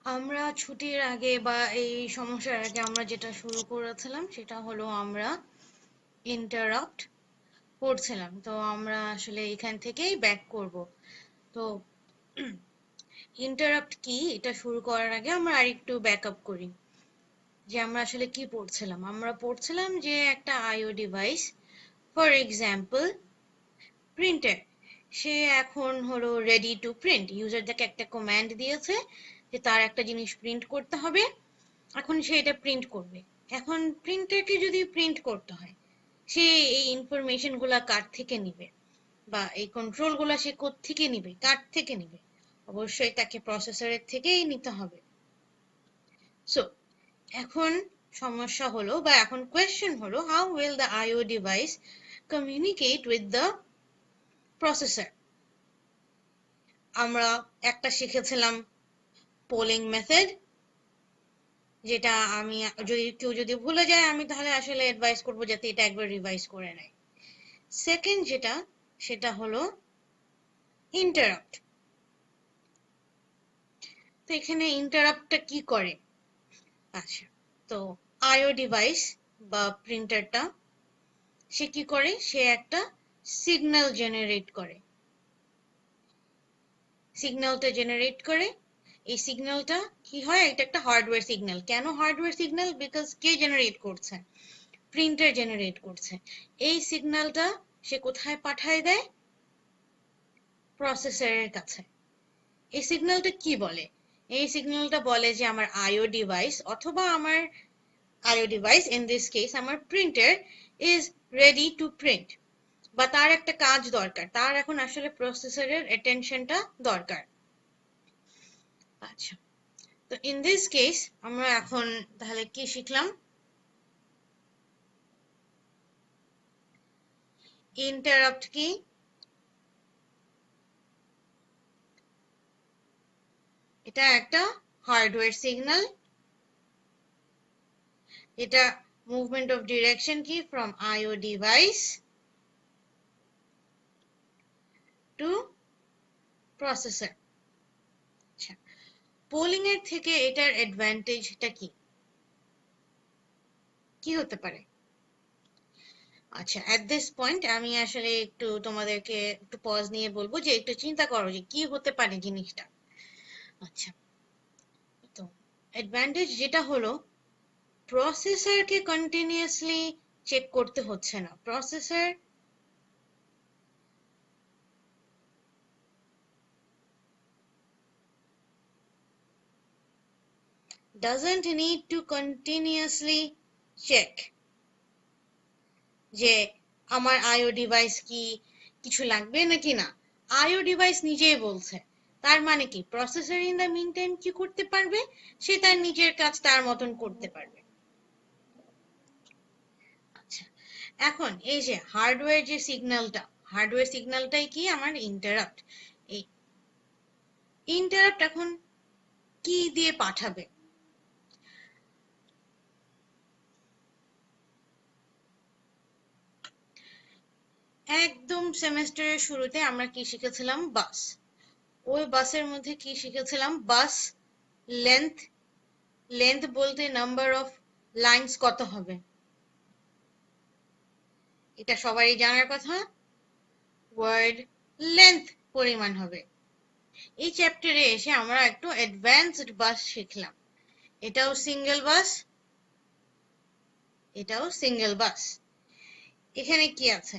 আমরা ছুটির আগে বা এই সমস্যার আগে আমরা যেটা শুরু করেছিলাম সেটা হলো আমরা ইন্টারাপ্ট পড়ছিলাম। তো আমরা আসলে এখান থেকেই ব্যাক করব। তো ইন্টারাপ্ট কি এটা শুরু করার আগে আমরা আরেকটু ব্যাকআপ করি যে আমরা আসলে কি পড়ছিলাম। আমরা পড়ছিলাম যে একটা আইও ডিভাইস, ফর এক্সাম্পল প্রিন্টার, সে এখন হলো রেডি টু প্রিন্ট। ইউজার তাকে একটা কমান্ড দিয়েছে যে তার একটা জিনিস প্রিন্ট করতে হবে, এখন সে এটা প্রিন্ট করবে। এখন প্রিন্টারকে যদি প্রিন্ট করতে হয়, সে এই ইনফরমেশন গুলা কার থেকে নিবে বা এই কন্ট্রোল গুলা সে কোত্থেকে নিবে, কার থেকে নিবে? অবশ্যই তাকে প্রসেসরের থেকেই নিতে হবে। সো এখন সমস্যা হলো বা এখন কোয়েশ্চেন হলো, how will the IO device communicate with the processor? আমরা একটা শিখেছিলাম পোলিং মেথড, যেটা আমি যদি কেউ ভুলে যায় আমি তাহলে আসলে অ্যাডভাইস করবো যাতে এটা একবার রিভাইজ করে নেয়। সেকেন্ড যেটা, সেটা হলো ইন্টারাপ্ট। তো এখানে ইন্টারাপ্টটা কি করে? আচ্ছা, তো আইও ডিভাইস বা প্রিন্টারটা সে কি করে? সে একটা সিগন্যাল জেনারেট করে। সিগন্যালটা জেনারেট করে, এই সিগন্যালটা কি হয়? এটা একটা হার্ডওয়্যার সিগন্যাল। কেন hardware signal? Because K generate করছে? প্রিন্টার জেনারেট করছে। এই সিগন্যালটা সে কোথায় পাঠায় দেয়? প্রসেসরের কাছে। এই সিগন্যালটা কি বলে? এই সিগন্যালটা বলে যে আমার আইও ডিভাইস অথবা আমার আইও ডিভাইস, ইন দিস কেস আমার printer, is ready to print. বা তার একটা কাজ দরকার, তার এখন আসলে প্রসেসরের অ্যাটেনশনটা দরকার। আচ্ছা, তো ইন দিস কেস আমরা এখন তাহলে কি শিখলাম? ইন্টারাপ্ট কি? এটা একটা হার্ডওয়্যার সিগন্যাল। এটা মুভমেন্ট অফ ডিরেকশন কি? From IO device to processor. আচ্ছা, পোলিং এর থেকে এটার অ্যাডভান্টেজটা কি? কি হতে পারে? আচ্ছা, এট দিস পয়েন্ট আমি আসলে একটু তোমাদেরকে একটু পজ নিয়ে বলবো যে একটু চিন্তা করো যে কি হতে পারে জিনিসটা। আচ্ছা, তো অ্যাডভান্টেজ যেটা হলো, প্রসেসরকে কন্টিনিউয়াসলি চেক করতে হচ্ছে না। Processor doesn't need to continuously check যে আমার আইও ডিভাইস কি কিছু লাগবে নাকি না। আইও ডিভাইস নিজেই বলছে, তার মানে কি processor in the mean time কি করতে পারবে? সে তার নিজের কাজ তার মতন করতে পারবে। আচ্ছা, এখন এই যে হার্ডওয়্যার যে সিগন্যালটা, হার্ডওয়্যার সিগন্যালটাই কি? আমার ইন্টারাপ্ট। এই ইন্টারাপ্ট এখন কি দিয়ে পাঠাবে? একদম সেমেস্টারের শুরুতে আমরা কি শিখেছিলাম? বাস। ওই বাসের মধ্যে কি শিখেছিলাম? বাস লেন্থ। লেন্থ বলতে নাম্বার অফ লাইনস কত হবে, এটা সবারই জানার কথা। ওয়ার্ড লেন্থ পরিমাণ হবে। এই চ্যাপ্টারে এসে আমরা একটু অ্যাডভান্সড বাস শিখলাম। এটাও সিঙ্গেল বাস, এটাও সিঙ্গেল বাস। এখানে কি আছে?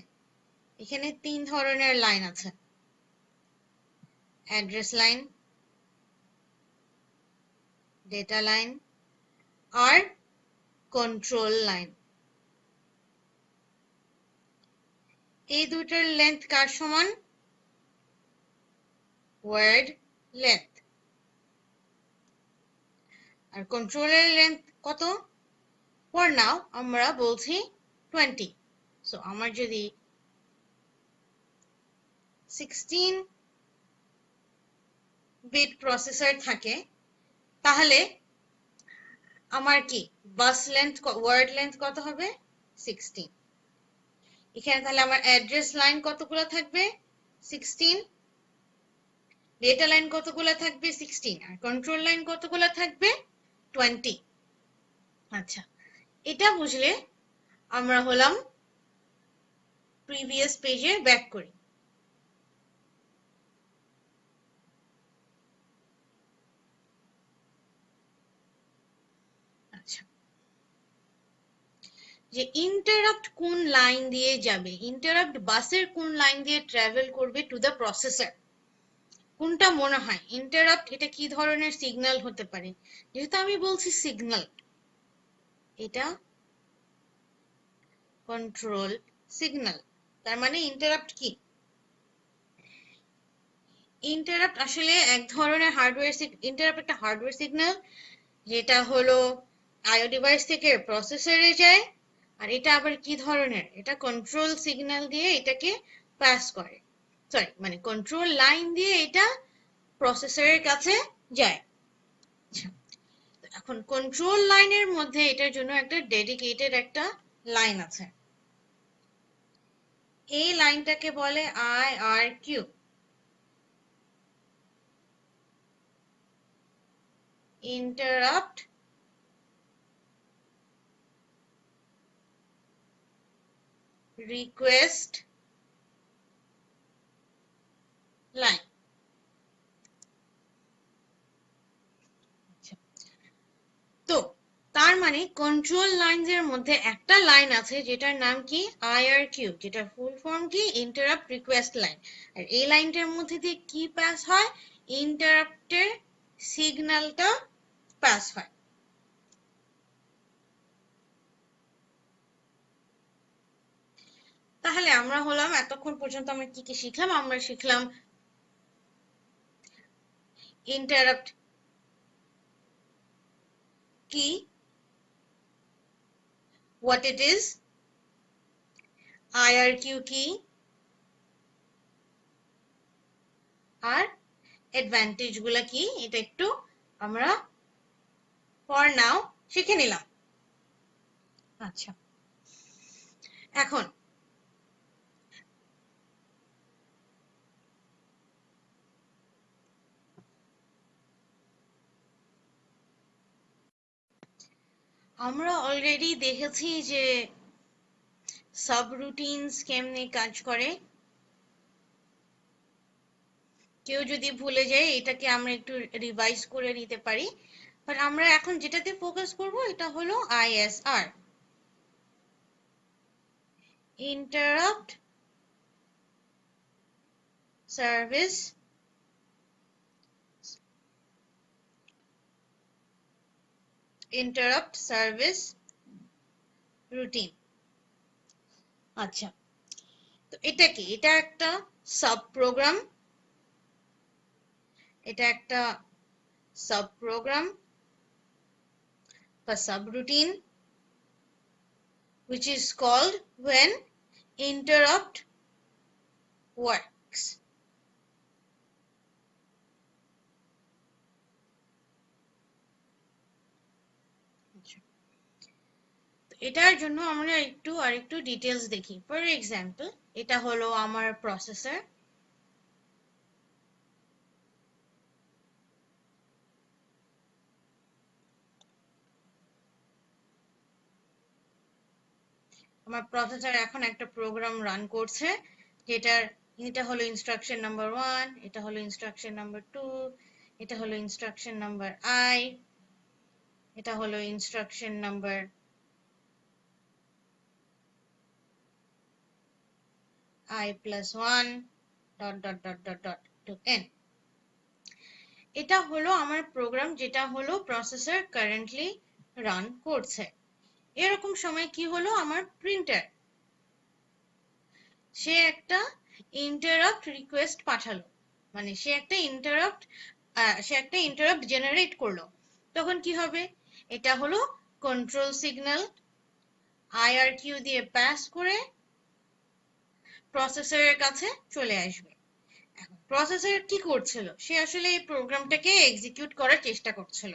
এখানে তিন ধরনের লাইন আছে: অ্যাড্রেস লাইন, ডেটা লাইন আর কন্ট্রোল লাইন। এই দুটার লেন্থ কার সমান? Word length. আর কন্ট্রোলের লেন্থ কত? ফর নাও আমরা বলছি 20। সো আমার যদি 16 বিট প্রসেসর থাকে তাহলে আমার কি বাস লেন্থ, ওয়ার্ড লেন্থ কত হবে? 16। এখানে তাহলে আমার অ্যাড্রেস লাইন কতগুলো থাকবে? 16। ডেটা লাইন কতগুলো থাকবে 16 আর কন্ট্রোল লাইন কতগুলো থাকবে 20। আচ্ছা, এটা বুঝলে আমরা হলাম প্রিভিয়াস পেজে ব্যাক করি। আচ্ছা, যে ইন্টারাপ্ট কোন লাইন দিয়ে যাবে, ইন্টারাপ্ট বাসের কোন লাইন দিয়ে ট্রাভেল করবে টু দ্য প্রসেসর, কোনটা মনে হয় ইন্টারাপ্ট এটা কি ধরনের সিগন্যাল হতে পারে? যেহেতু আমি বলছি সিগন্যাল, এটা কন্ট্রোল সিগন্যাল, তার মানে ইন্টারাপ্ট কি? ইন্টারাপ্ট আসলে এক ধরনের হার্ডওয়্যার, ইন্টারাপ্ট একটা হার্ডওয়্যার সিগন্যাল যেটা হলো আইও ডিভাইস থেকে প্রসেসরে যায়। আর এটা আবার কি ধরনের, এটা কন্ট্রোল সিগন্যাল দিয়ে এটাকে পাস করে, সরি মানে কন্ট্রোল লাইন দিয়ে এটা প্রসেসরের কাছে যায়। আচ্ছা, এখন কন্ট্রোল লাইনের মধ্যে এটার জন্য একটা ডেডিকেটেড একটা লাইন আছে, এই লাইনটাকে বলে IRQ, ইন্টারাপ্ট রিকোয়েস্ট লাইন। তো তার মানে কন্ট্রোল লাইনস এর মধ্যে একটা লাইন আছে যেটার নাম কি IRQ, যেটা ফুল ফর্ম কি ইন্টারাপ্ট রিকোয়েস্ট লাইন। আর এই লাইনটার মধ্যে দিয়ে কি পাস হয়, ইন্টারাপ্টের সিগন্যালটা পাস হয়। তাহলে আমরা হলাম এতক্ষণ পর্যন্ত আমরা কি কি শিখলাম, আমরা শিখলাম ইন্টারাপ্ট কি, what it is, IRQ কি, আর অ্যাডভান্টেজ গুলা কি, এটা একটু আমরা ফর নাও শিখে নিলাম। আচ্ছা, এখন আমরা অলরেডি দেখেছি যে সাবরুটিনস কেমনে কাজ করে। কেউ যদি ভুলে যায় এটাকে আমরা একটু রিভাইজ করে নিতে পারি, বাট আমরা এখন যেটাতে ফোকাস করব এটা হলো ISR, ইন্টারাপ্ট সার্ভিস রুটিন। আচ্ছা, তো এটা কি, এটা একটা সাব প্রোগ্রাম, এটা একটা সাব প্রোগ্রাম বা subroutine which is called when interrupt works. এটার জন্য আমরা আরেকটু ডিটেইলস দেখি। ফর এক্সাম্পল, এটা হলো আমার প্রসেসর, আমার প্রসেসর এখন একটা প্রোগ্রাম রান করছে, এটা হলো ইনস্ট্রাকশন নাম্বার 1, এটা হলো ইনস্ট্রাকশন নাম্বার 2, এটা হলো ইনস্ট্রাকশন নাম্বার I, এটা হলো instruction number I+1 dot dot dot dot dot to n। এটা হলো আমার প্রোগ্রাম যেটা হলো প্রসেসর কারেন্টলি রান করছে। এরকম সময় কি হলো, আমার প্রিন্টার সে একটা ইন্টারাপ্ট রিকোয়েস্ট পাঠালো, মানে সে একটা ইন্টারাপ্ট জেনারেট করলো। তখন কি হবে, এটা হলো কন্ট্রোল সিগন্যাল IRQ দিয়ে পাস করে প্রসেসরের কাছে চলে আসবে। এখন প্রসেসর কি করছিল, সে আসলে এই প্রোগ্রামটাকে এক্সিকিউট করার চেষ্টা করছিল।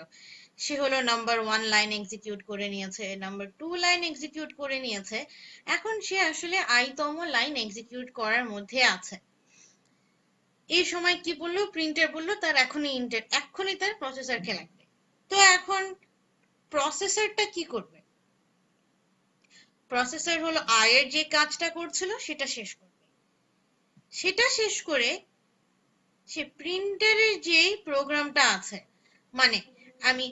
সে হলো নাম্বার 1 লাইন এক্সিকিউট করে নিয়েছে, নাম্বার 2 লাইন এক্সিকিউট করে নিয়েছে, এখন সে আসলে i তম লাইন এক্সিকিউট করার মধ্যে আছে। এই সময় কি বললো, প্রিন্টার বললো তার এখনই তার প্রসেসরকে লাগবে। তো এখন প্রসেসরটা কি করবে? প্রসেসর হলো আই এর যে কাজটা করছিল সেটা শেষ করবে। সেটা শেষ করে সে প্রিন্টারের যে প্রোগ্রামটা আছে, মানে আমি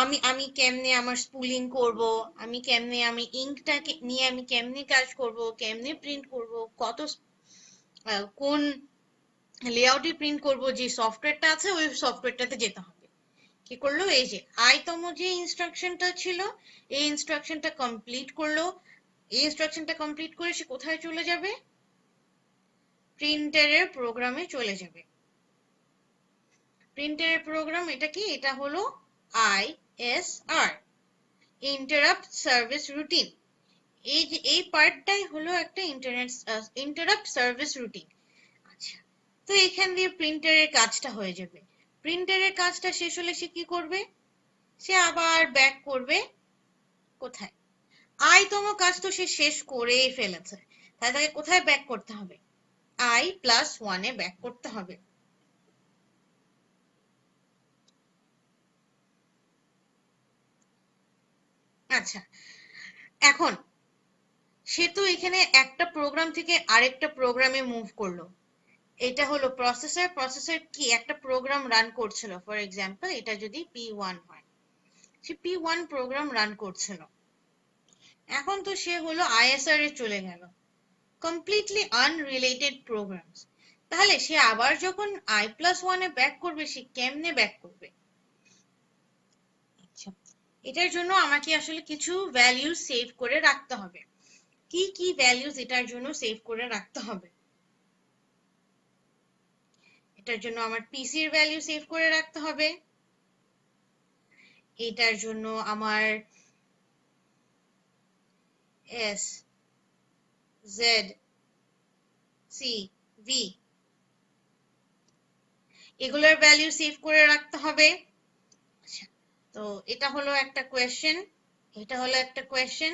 আমি আমি কেমনে আমার স্পুলিং করব, আমি ইঙ্কটাকে নিয়ে আমি কেমনে কাজ করব, কেমনে প্রিন্ট করব, কোন লেআউটে প্রিন্ট করব, যে সফটওয়্যারটা আছে ওই সফটওয়্যারটাতে যেতে হবে। কি করলো, এই যে আইতম যে ইনস্ট্রাকশনটা ছিল এই ইনস্ট্রাকশনটা কমপ্লিট করলো। এই ইনস্ট্রাকশনটা কমপ্লিট করে সে কোথায় চলে যাবে? প্রিন্টারের প্রোগ্রামে চলে যাবে। প্রিন্টারের প্রোগ্রাম এটা কি? এটা হলো ISR, ইন্টারাপ্ট সার্ভিস রুটিন। এই যে এই পার্টটাই হলো একটা ইন্টারাপ্ট সার্ভিস রুটিন। আচ্ছা, তো এখান দিয়ে প্রিন্টারের কাজটা হয়ে যাবে। প্রিন্টারের কাজটা শেষ হলে সে কি করবে? সে আবার ব্যাক করবে কোথায়? আইতম কাজ তো সে শেষ করেই ফেলেছে, তাই তাকে কোথায় ব্যাক করতে হবে? I+1 এ ব্যাক করতে হবে। আচ্ছা, এখন সে তো এখানে একটা প্রোগ্রাম থেকে আরেকটা প্রোগ্রামে মুভ করলো। এটা হলো প্রসেসর। প্রসেসর কি একটা প্রোগ্রাম রান করছিল, ফর এক্সাম্পল এটা যদি P1 হয়, সে P1 প্রোগ্রাম রান করছিল। এখন তো সে হলো ISR এ চলে গেল, কমপ্লিটলি আনরিলেটেড প্রোগ্রামস। তাহলে সে আবার যখন I+1 এ ব্যাক করবে, সে কেমনে ব্যাক করবে? আচ্ছা, এটার জন্য আমাকে আসলে কিছু ভ্যালু সেভ করে রাখতে হবে। কি কি ভ্যালুস এটার জন্য সেভ করে রাখতে হবে? এটার জন্য আমার পিসির ভ্যালু সেভ করে রাখতে হবে। এটার জন্য আমার এস, জেড, সি, ভি এগুলোর ভ্যালু সেভ করে রাখতে হবে। আচ্ছা, তো এটা হলো একটা কোয়েশ্চেন।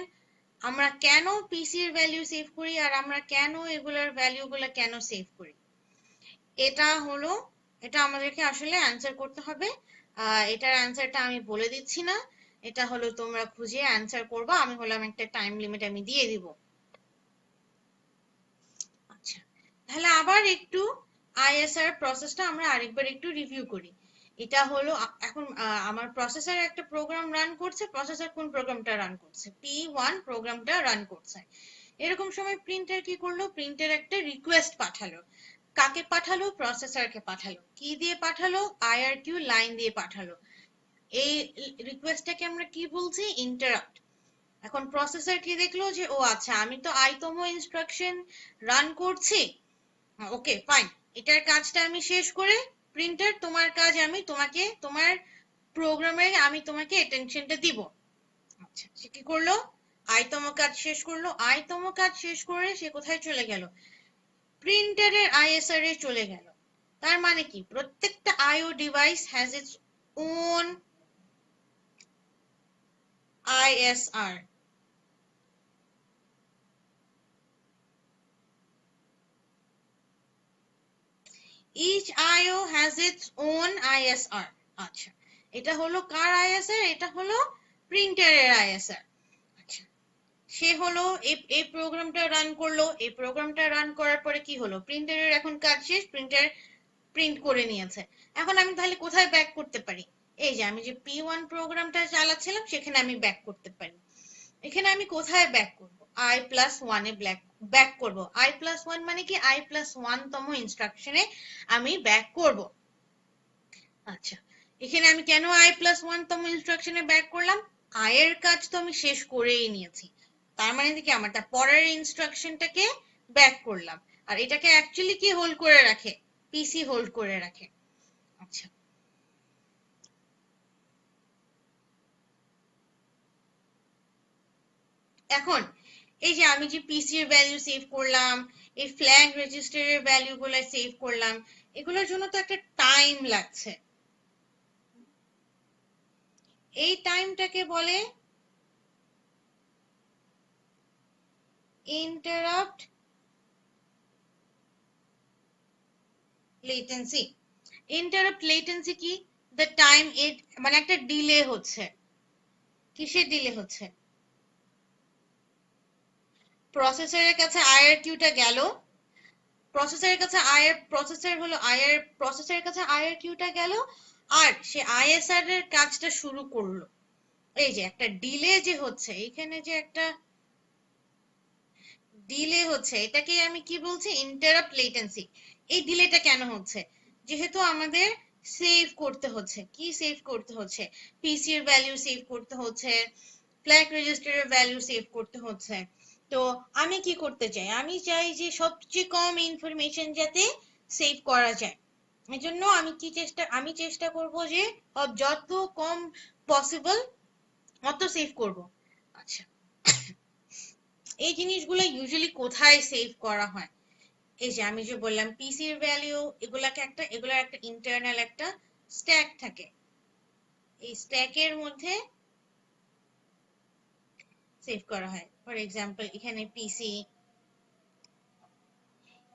আমরা কেন পিসির ভ্যালু সেভ করি আর আমরা কেন এগুলোর ভ্যালুগুলো কেন সেভ করি, এটা হলো, এটা আমাদেরকে আসলে অ্যান্সার করতে হবে। এটার অ্যান্সারটা আমি বলে দিচ্ছি না, এটা হলো তোমরা খুঁজে অ্যান্সার করবা। আমি হলাম একটা টাইম লিমিট আমি দিয়ে দিব। আচ্ছা, তাহলে আবার একটু ISR প্রসেসটা আমরা আরেকবার একটু রিভিউ করি। এটা হলো এখন আমার প্রসেসর একটা প্রোগ্রাম রান করছে। প্রসেসর কোন প্রোগ্রামটা রান করছে? P1 প্রোগ্রামটা রান করছে। এরকম সময় প্রিন্টার কি করলো? প্রিন্টার একটা রিকোয়েস্ট পাঠালো। কাকে পাঠালো? প্রসেসরকে পাঠালো। কি দিয়ে পাঠালো? IRQ লাইন দিয়ে পাঠালো। এই রিকোয়েস্টটাকে আমরা কি বলছি? ইন্টারাপ্ট। এখন প্রসেসর কি দেখলো যে ও আচ্ছা, আমি তো আইতম ইনস্ট্রাকশন রান করছি, ওকে ফাইন, এটার কাজটা আমি শেষ করে প্রিন্টার তোমার কাজ আমি তোমাকে তোমার প্রোগ্রামে আমি তোমাকে অ্যাটেনশনটা দিব। আচ্ছা, সে কি করলো? আইতম কাজ শেষ করলো। আইতম কাজ শেষ করে সে কোথায় চলে গেল? প্রিন্টারের ISR এ চলে গেল। তার মানে কি, প্রত্যেকটা IO device has its own ISR। each IO has its own ISR। আচ্ছা, এটা হলো কার ISR? এটা হলো প্রিন্টারের ISR। আচ্ছা, সে হলো এই প্রোগ্রামটা রান করলো। এই প্রোগ্রামটা রান করার পরে কি হলো? প্রিন্টারের এখন কাজ শেষ, প্রিন্টার প্রিন্ট করে নিয়েছে। এখন আমি তাহলে কোথায় ব্যাক করতে পারি? এই যে আমি যে P1 প্রোগ্রামটা চালাচ্ছিলাম সেখানে আমি ব্যাক করতে পারি। এখানে আমি কোথায় ব্যাক করব? I+1 এ ব্যাক করব। I+1 মানে কি? I+1 তম ইনস্ট্রাকশনে আমি ব্যাক করব। আচ্ছা, এখানে আমি কেন I+1 তম ইনস্ট্রাকশনে ব্যাক করলাম? I এর কাজ তো আমি শেষ করেই নিয়েছি। তার মানে কি, আমারটা পরের ইনস্ট্রাকশনটাকে ব্যাক করলাম। আর এটাকে অ্যাকচুয়ালি কি হোল্ড করে রাখে? পিসি হোল্ড করে রাখে। আচ্ছা, এখন এই যে আমি যে পিসির ভ্যালু সেভ করলাম, এই ফ্ল্যাগ রেজিস্টারের ভ্যালুগুলো সেভ করলাম, এগুলোর জন্য তো একটা টাইম লাগছে। এই টাইমটাকে বলে ইন্টারাপ্ট লেটেন্সি। ইন্টারাপ্ট লেটেন্সি কি? দ্য টাইম ইট, মানে একটা ডিলে হচ্ছে। কিসের ডিলে হচ্ছে? প্রসেসরের কাছে আইআরকিউটা গেল, প্রসেসরের কাছে প্রসেসরের কাছে আইআরকিউটা গেল, আর সে আইএসআর এর কাজটা শুরু করলো। এই যে একটা ডিলে যে হচ্ছে, এখানে যে একটা ডিলে হচ্ছে, এটাকে আমি কি বলছি? Interrupt latency. এই ডিলেটা কেন হচ্ছে? যেহেতু আমাদের সেভ করতে হচ্ছে। কি সেভ করতে হচ্ছে? পিসি এর ভ্যালু সেভ করতে হচ্ছে, ফ্ল্যাগ রেজিস্টারের ভ্যালু সেভ করতে হচ্ছে। তো আমি কি করতে চাই? আমি চাই যে সবচেয়ে কম ইনফরমেশন যাতে সেভ করা যায়। এই জন্য আমি চেষ্টা করব যে যত কম পসিবল অত সেভ করব। আচ্ছা, এই জিনিসগুলো ইউজুয়ালি কোথায় সেভ করা হয়? এই যে আমি যে বললাম পিসির ভ্যালু, এগুলার একটা ইন্টারনাল একটা স্ট্যাক থাকে। এই স্ট্যাকের মধ্যে সেভ করা হয়। ফর এক্সাম্পল এখানে পিসি,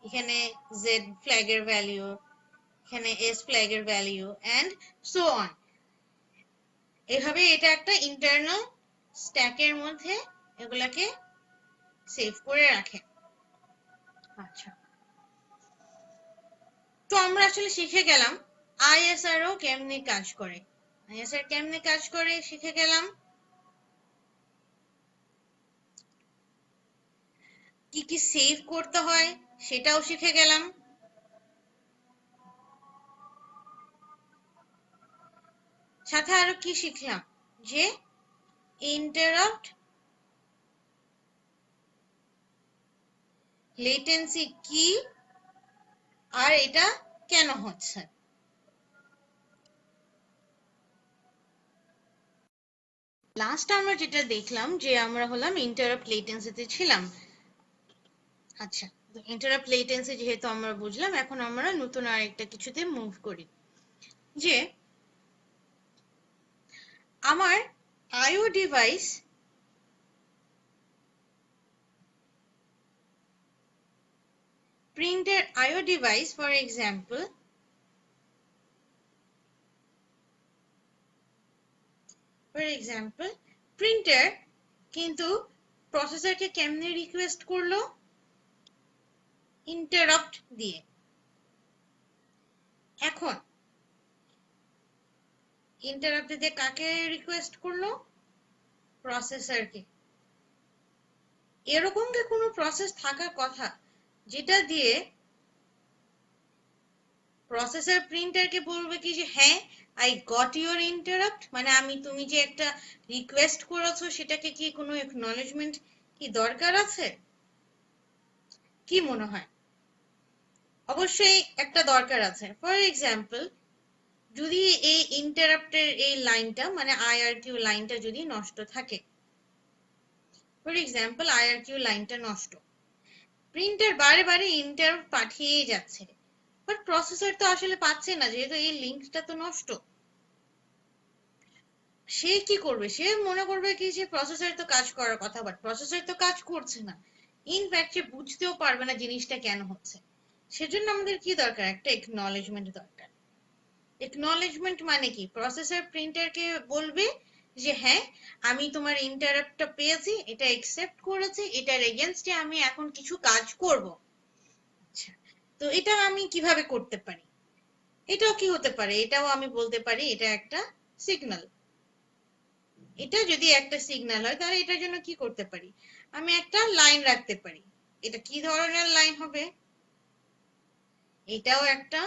এখানে জেড ফ্ল্যাগের ভ্যালু, এখানে এস ফ্ল্যাগের ভ্যালু এন্ড সো অন। এভাবে এটা একটা ইন্টারনাল স্ট্যাকের মধ্যে এগুলাকে সেভ করে রাখে। আচ্ছা, তো আমরা আসলে শিখে গেলাম আইএসআর ও কেমনে কাজ করে। আইএসআর কেমনে কাজ করে শিখে গেলাম। কি কি সেভ করতে হয় সেটাও শিখে গেলাম। সাথে আরো কি শিখলাম? যে ইন্টারাপ্ট লেটেন্সি কি আর এটা কেন হচ্ছে। লাস্ট আমরা যেটা দেখলাম যে আমরা হলাম ইন্টারাপ্ট লেটেন্সিতে ছিলাম। আচ্ছা, ইন্টারাপ্ট লেটেন্সি যেহেতু আমরা বুঝলাম, এখন আমরা নতুন আরেকটা কিছুতে মুভ করি। যে আমার আইও ডিভাইস প্রিন্টের আইও ডিভাইস ফর এক্সাম্পল প্রিন্টার কিন্তু প্রসেসরকে কেমনে রিকোয়েস্ট করলো? ইন্টারাপ্ট দিয়ে। এখন ইন্টারাপ্ট দিয়ে কাকে রিকোয়েস্ট করলো? প্রসেসরকে। এরকম কি কোনো প্রসেস থাকার কথা যেটা দিয়ে প্রসেসর প্রিন্টারকে বলবে কি যে হ্যাঁ আই গট ইউর ইন্টারাপ্ট, মানে তুমি যে একটা রিকোয়েস্ট করেছো সেটাকে কি কোনো একনলেজমেন্ট কি দরকার আছে? কি মনে হয়? অবশ্যই একটা দরকার আছে। ফর এক্সাম্পল যদি এই ইন্টারাপ্টের এই লাইনটা, মানে আইআরকিউ লাইনটা যদি নষ্ট থাকে, ফর এক্সাম্পল আইআরকিউ লাইনটা নষ্ট, প্রিন্টার বারে বারে ইন্টারাপ্ট পাঠিয়েই যাচ্ছে, বাট প্রসেসর তো আসলে পাচ্ছে না যেহেতু এই লিঙ্কটা তো নষ্ট। সে কি করবে? সে মনে করবে কি যে প্রসেসর তো কাজ করার কথা, বাট প্রসেসর তো কাজ করছে না। ইনফ্যাক্ট সে বুঝতেও পারবে না জিনিসটা কেন হচ্ছে। সেজন্য আমাদের কি দরকার? একটা একনলেজমেন্ট দরকার। একনলেজমেন্ট মানে কি? প্রসেসর প্রিন্টারকে বলবে যে হ্যাঁ আমি তোমার ইন্টারাপ্টটা পেয়েছি, এটা একসেপ্ট করেছি, এটার এগেইনস্টে আমি এখন কিছু কাজ করব। আচ্ছা, তো এটা আমি কিভাবে করতে পারি? এটাও কি হতে পারে? এটাও আমি বলতে পারি এটা একটা সিগন্যাল। এটা যদি একটা সিগন্যাল হয় তাহলে এটার জন্য কি করতে পারি? আমি একটা লাইন রাখতে পারি। এটা কি ধরনের লাইন হবে? এটাও একটা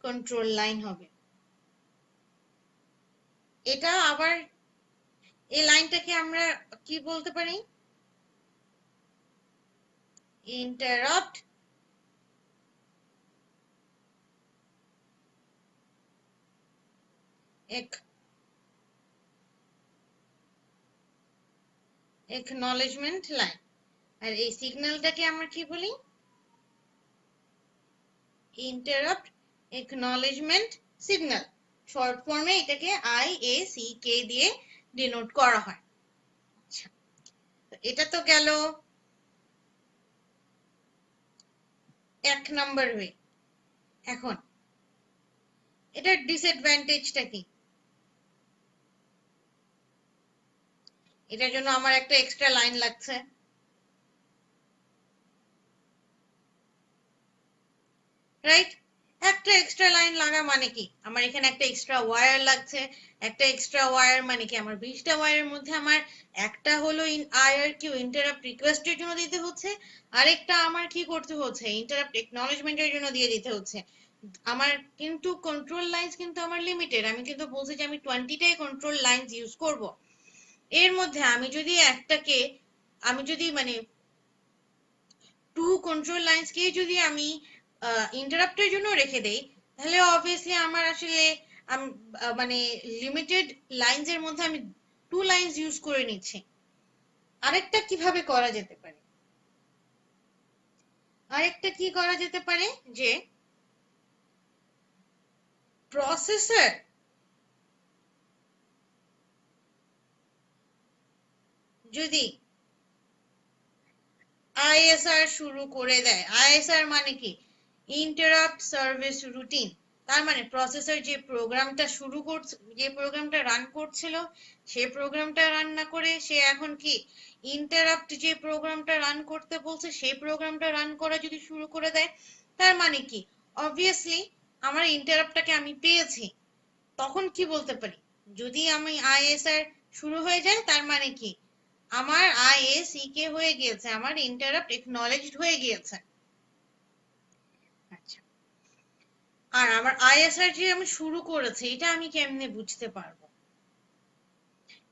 কন্ট্রোল লাইন হবে। এটা আবার এই লাইনটাকে আমরা কি বলতে পারি? Interrupt acknowledgement line. আর এই সিগন্যালটাকে আমরা কি বলি? Interrupt acknowledgement signal. শর্ট ফর্মে এটাকে IACK দিয়ে ডিনোট করা হয়। আচ্ছা, এটা তো গেল 1 নম্বর ওয়ে। এখন এটার ডিসঅ্যাডভান্টেজটা কি? এটার জন্য আমার একটা এক্সট্রা লাইন লাগছে, রাইট? একটা এক্সট্রা লাইন লাগা মানে কি, আমার এখানে একটা এক্সট্রা ওয়্যার লাগছে। একটা এক্সট্রা ওয়্যার মানে কি, আমার 20টা ওয়্যারের মধ্যে আমার একটা হলো IRQ ইন্টারাপ্ট রিকোয়েস্টের জন্য দিতে হচ্ছে, আরেকটা আমার কি করতে হচ্ছে, ইন্টারাপ্ট একনলেজমেন্টের জন্য দিয়ে দিতে হচ্ছে। আমার কিন্তু কন্ট্রোল লাইন্স কিন্তু আমার লিমিটেড, আমি কিন্তু বলছি যে আমি 20টাই কন্ট্রোল লাইন্স ইউজ করব। এর মধ্যে আমি যদি একটাকে, আমি যদি মানে 2 কন্ট্রোল লাইন্সকে যদি আমি ইন্টারাপ্টের জন্য রেখে দেই, তাহলে অবভিয়াসলি আমার আসলে মানে লিমিটেড লাইন্স এর মধ্যে আমি 2 লাইন্স ইউজ করে নিচ্ছি। আরেকটা কিভাবে করা যেতে পারে, আরেকটা কি করা যেতে পারে, যে প্রসেসর যদি আইএসআর শুরু করে দেয়, আইএসআর মানে কি, ইন্টারাপ্ট সার্ভিস রুটিন। তার মানে প্রসেসর যে প্রোগ্রামটা শুরু করছে, যে প্রোগ্রামটা রান করছিল, সেই প্রোগ্রামটা রান না করে সে এখন কি ইন্টারাপ্ট যে প্রোগ্রামটা রান করতে বলছে সেই প্রোগ্রামটা রান করা যদি শুরু করে দেয়, তার মানে কি, অবভিয়াসলি আমার ইন্টারাপ্টটাকে আমি পেয়েছি। তখন কি বলতে পারি, যদি আমি আইএসআর শুরু হয়ে যায়, তার মানে কি আমার IACK হয়ে গিয়েছে, আমার ইন্টারাপ্ট একনলেজড হয়ে গিয়েছে। আচ্ছা, আর আমার ISR যে আমি শুরু করেছি, এটা আমি কেমনে বুঝতে পারবো?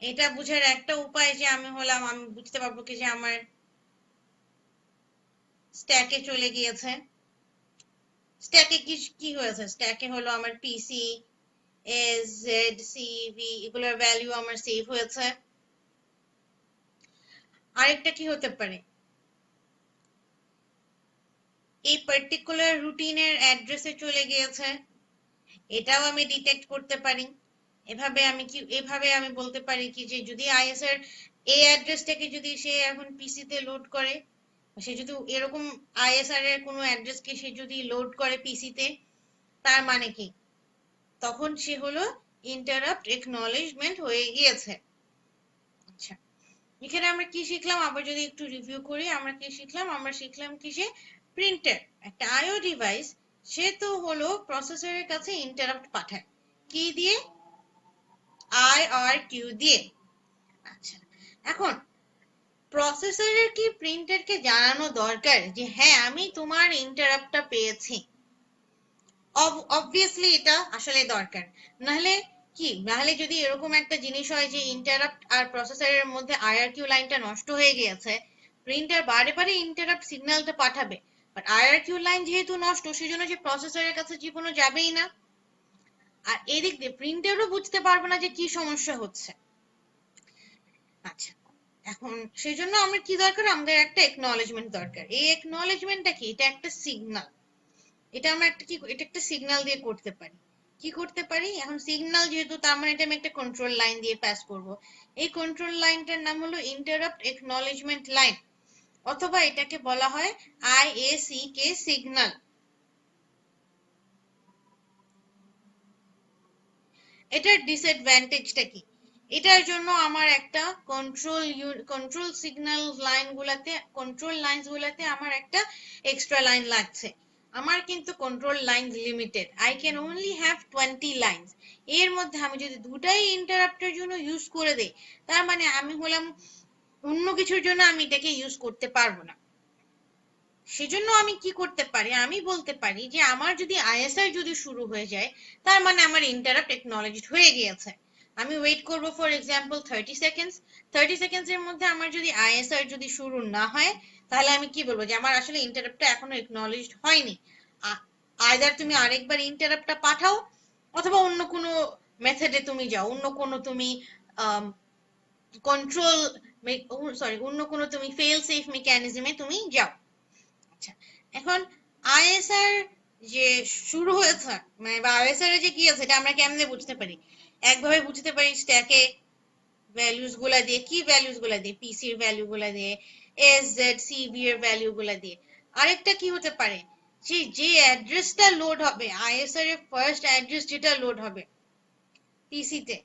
এটা বুঝার একটা উপায় যে আমি বুঝতে পারবো কি যে আমার স্ট্যাকে চলে গিয়েছে। স্ট্যাকে কি কি হয়েছে, স্ট্যাকে হলো আমার পিসি, এস, জেড, সিভি, এগুলোর ভ্যালু আমার সেভ হয়েছে। আরেকটা কি হতে পারে, এই পার্টিকুলার রুটিনের অ্যাড্রেসে চলে গিয়েছে, এটাও আমি ডিটেক্ট করতে পারি। এভাবে আমি বলতে পারি কি যে যদি আইএসআর এই অ্যাড্রেসটাকে যদি সে এখন পিসিতে লোড করে, সে যদি এরকম আইএসআর এর কোনো অ্যাড্রেসকে সে যদি লোড করে পিসিতে, তার মানে কি, তখন সে হলো ইন্টারাপ্ট একনলেজমেন্ট হয়ে গিয়েছে। আচ্ছা, এখানে আমরা কি শিখলাম, আবার যদি একটু রিভিউ করি, আমরা কি শিখলাম, আমরা শিখলাম কি যে প্রিন্টার একটা আইও ডিভাইস, সে তো হলো প্রসেসরের কাছে ইন্টারাপ্ট পাঠায় কি দিয়ে, IRQ দিয়ে। আচ্ছা, এখন প্রসেসরের কি প্রিন্টারকে জানানো দরকার যে হ্যাঁ আমি তোমার ইন্টারাপ্টটা পেয়েছি? অবভিয়াসলি এটা আসলে দরকার। নাহলে কি, নাহলে যদি এরকম একটা জিনিস হয় যে ইন্টারাপ্ট আর প্রসেসরের মধ্যে IRQ লাইনটা নষ্ট হয়ে গিয়েছে, প্রিন্টার বারে বারে ইন্টারাপ্ট সিগন্যালটা পাঠাবে, বাট IRQ লাইন যেহেতু নষ্ট, সেজন্য সে প্রসেসরের কাছে জীবনও যাবেই না। আর এদিক দিয়ে প্রিন্টারও বুঝতে পারবে না যে কি সমস্যা হচ্ছে। আচ্ছা, এখন সেই জন্য আমরা কি দরকার, আমাদের একটা একনলেজমেন্ট দরকার। এই একনলেজমেন্টটা কি, এটা একটা সিগন্যাল। এটা আমরা একটা কি, এটা একটা সিগন্যাল দিয়ে করতে পারি। কি করতে পারি, এখন সিগন্যাল যেহেতু, তার মানে এটা আমি একটা কন্ট্রোল লাইন দিয়ে পাস করব। এই কন্ট্রোল লাইনটার নাম হলো ইন্টারাপ্ট একনলেজমেন্ট লাইন, অথবা এটাকে বলা হয় IACK সিগন্যাল। এটার ডিসঅ্যাডভান্টেজটা কি, এটার জন্য আমার একটা কন্ট্রোল সিগন্যাল লাইনগুলোতে, কন্ট্রোল লাইনসগুলোতে আমার একটা এক্সট্রা লাইন লাগছে। আমার কিন্তু control line limited, I can only have 20 lines. এর মধ্যে আমি যদি দুটাই ইন্টারাপ্টের জন্য ইউজ করে দেই, তার মানে আমি হলাম অন্য কিছুর জন্য আমি এটাকে ইউজ করতে পারবো না। সেজন্য আমি কি করতে পারি, আমি বলতে পারি যে আমার যদি আইএসআর যদি শুরু হয়ে যায়, তার মানে আমার ইন্টারাপ্ট একনলেজড হয়ে গিয়েছে। আমি ওয়েট করব ফর এক্সাম্পল 30 সেকেন্ডস। 30 সেকেন্ডস এর মধ্যে আমার যদি আইএসআর যদি শুরু না হয়, তাহলে আমি কি বলবো যে আমার আসলে ইন্টারাপ্টটা এখনো একনলেজড হয়নি। আইদার তুমি আরেকবার ইন্টারাপ্টটা পাঠাও, অথবা অন্য কোনো মেথডে তুমি যাও, অন্য কোনো তুমি কন্ট্রোল, সরি, অন্য কোনো তুমি ফেল সেফ মেকানিজমে তুমি যাও। আচ্ছা, এখন আইএসআর যে শুরু হয়েছে, মানে বা আইএসআর যে কি আছে, এটা আমরা কেমনে বুঝতে পারি? একভাবে বুঝতে পারি স্ট্যাকে ভ্যালুস গুলা দিয়ে, কি ভ্যালুস গুলা দিয়ে, পিসির ভ্যালু গুলা দিয়ে, এস জেড সিবি এর ভ্যালু গুলা দিয়ে। আরেকটা কি হতে পারে, যে অ্যাড্রেসটা লোড হবে, আইএসআর এর ফার্স্ট অ্যাড্রেস যেটা লোড হবে পিসি তে,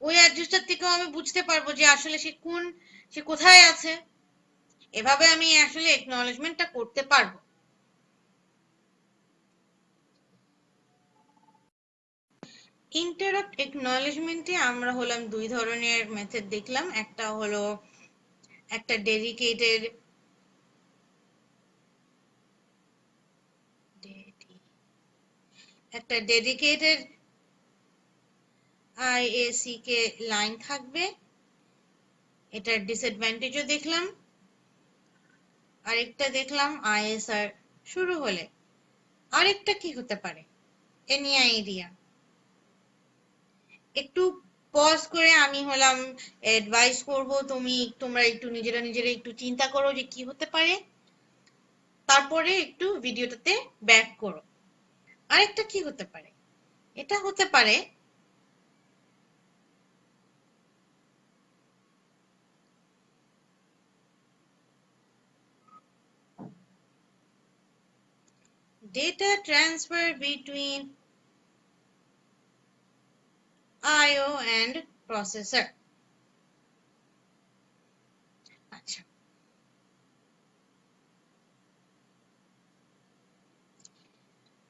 ওই অ্যাড্রেসটার থেকেও আমি বুঝতে পারবো যে আসলে সে কোথায় আছে। এভাবে আমি আসলে একনলেজমেন্টটা করতে পারবো। ইন্টারাপ্ট একনলেজমেন্টে আমরা হলাম দুই ধরনের মেথড দেখলাম। একটা হলো একটা ডেডিকেটেড আইএসি কে লাইন থাকবে, এটার ডিসঅ্যাডভান্টেজও দেখলাম। আরেকটা দেখলাম আইএসআর শুরু হলে আরেকটা কি হতে পারে, এনি আইডিয়া? একটু পজ করে আমি হলাম অ্যাডভাইস করব, তোমরা একটু নিজেরা একটু চিন্তা করো যে কি হতে পারে, তারপরে একটু ভিডিওটাতে ব্যাক করো। আরেকটা কি হতে পারে? এটা হতে পারে data transfer between IO and processor। আচ্ছা,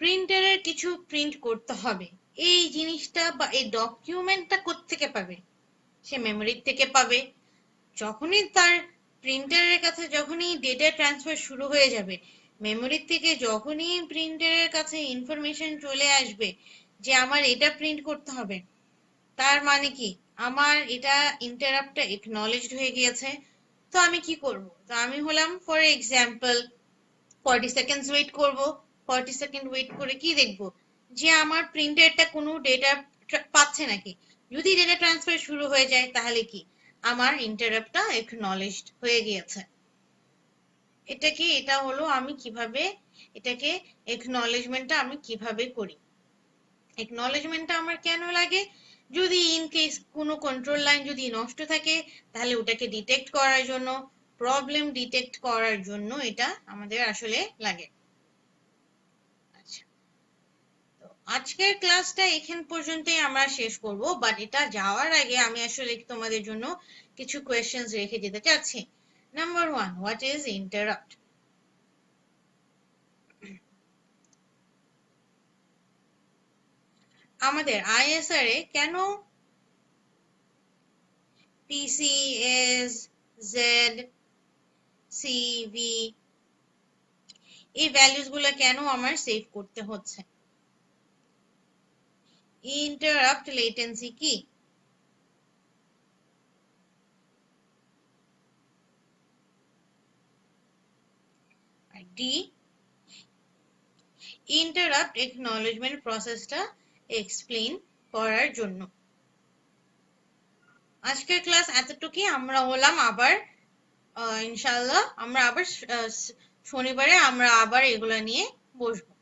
প্রিন্টারের কিছু প্রিন্ট করতে হবে, এই জিনিসটা বা এই ডকুমেন্টটা কোত্থেকে পাবে? সে মেমোরি থেকে পাবে। যখনই তার প্রিন্টারের কাছে যখনই ডেটা ট্রান্সফার শুরু হয়ে যাবে, মেমোরি থেকে যখনই প্রিন্টারের কাছে ইনফরমেশন চলে আসবে যে আমার এটা প্রিন্ট করতে হবে, তার মানে কি আমার এটা ইন্টারাপ্টটা একনলেজড হয়ে গিয়েছে। তো আমি কি করব? তো আমি হলাম ফর এক্সাম্পল 40 সেকেন্ডস ওয়েট করব। 40 সেকেন্ড ওয়েট করে কি দেখব যে আমার প্রিন্টারটা কোনো ডেটা পাচ্ছে নাকি। যদি ডেটা ট্রান্সফার শুরু হয়ে যায় তাহলে কি আমার ইন্টারাপ্টটা একনলেজড হয়ে গিয়েছে। এটা হলো আমি কিভাবে এটাকে একনলেজমেন্টটা আমি কিভাবে করি। একনলেজমেন্টটা আমার কেন লাগে? যদি ইন কেস কোনো কন্ট্রোল লাইন যদি নষ্ট থাকে তাহলে ওটাকে ডিটেক্ট করার জন্য, প্রবলেম ডিটেক্ট করার জন্য এটা আমাদের আসলে লাগে। আচ্ছা, তো আজকের ক্লাসটা এখান পর্যন্তই আমরা শেষ করব, বাট এটা যাওয়ার আগে আমি আসলে তোমাদের জন্য কিছু কোয়েশ্চেন্স রেখে যেতে চাচ্ছি। Number 1, what is interrupt? আমাদের আইএসআর এ কেন পিসি, এস, জেড, সিভি এই ভ্যালুস গুলো কেন আমার সেভ করতে হচ্ছে? ইন্টারাপ্ট লেটেন্সি কি? ডি, ইন্টারাপ্ট একনলেজমেন্ট প্রসেসটা এক্সপ্লেইন করার জন্য। আজকের ক্লাস এতটুকুই। আমরা হলাম আবার ইনশাআল্লাহ আমরা আবার শনিবারে আমরা আবার এগুলা নিয়ে বসবো।